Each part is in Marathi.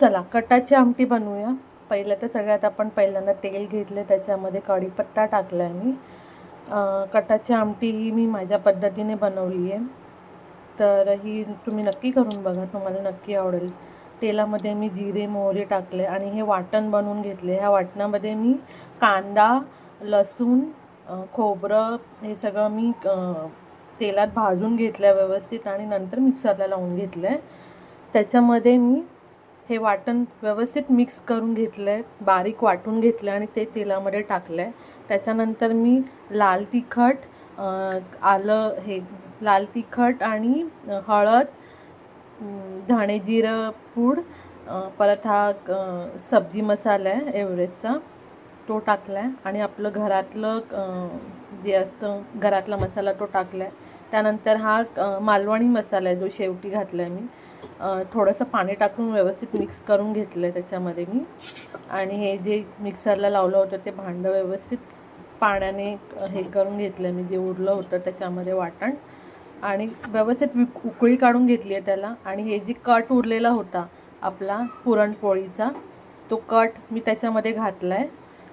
चला कटाची आमटी बनवूया। पहिलं तर सगळ्यात आपण पहिल्यांदा तेल घेतले, त्याच्यामध्ये कढीपत्ता टाकला आहे मी। कटाची आमटी ही मी माझ्या पद्धतीने बनवली आहे, तर ही तुम्ही नक्की करून बघा, तुम्हाला नक्की आवडेल। तेलामध्ये मी जिरे मोहरी टाकले आणि हे वाटण बनवून घेतले। ह्या वाटणामध्ये मी कांदा लसूण खोबरं हे सगळं मी तेलात भाजून घेतलं व्यवस्थित आणि नंतर मिक्सरला लावून घेतलं। त्याच्यामध्ये मी हे वाटण व्यवस्थित मिक्स करून घेतलं आहे, बारीक वाटून घेतलं आणि ते तेलामध्ये टाकलं आहे। त्याच्यानंतर मी लाल तिखट आलं हे लाल तिखट आणि हळद धणे जिरं पूड परत हा सब्जी मसाला आहे एव्हरेस्टचा, तो टाकला आहे आणि आपलं घरातलं जे असतं घरातला मसाला तो टाकला आहे। त्यानंतर हा मालवणी मसाला आहे जो शेवटी घातला आहे मी। थोडंसं पाणी टाकून व्यवस्थित मिक्स करून घेतलं आहे त्याच्यामध्ये मी, आणि हे जे मिक्सरला लावलं होतं ते भांडं व्यवस्थित पाण्याने हे करून घेतलं मी, जे उरलं होतं त्याच्यामध्ये वाटण, आणि व्यवस्थित उकळी काढून घेतली आहे त्याला। आणि हे जे कट उरलेला होता आपला पुरणपोळीचा, तो कट मी त्याच्यामध्ये घातला आहे।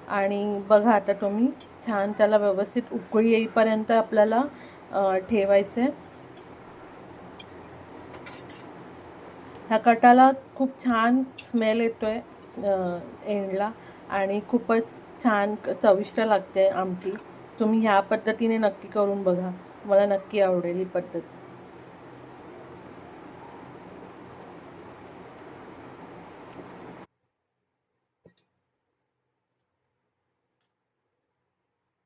आणि बघा आता तुम्ही छान त्याला व्यवस्थित उकळी येईपर्यंत आपल्याला ठेवायचं आहे। ह्या कटाला खूप छान स्मेल येतो आहे एंडला, आणि खूपच छान चविष्ट लागते आमटी। तुम्ही ह्या पद्धतीने नक्की करून बघा, मला नक्की आवडेल ही पद्धत।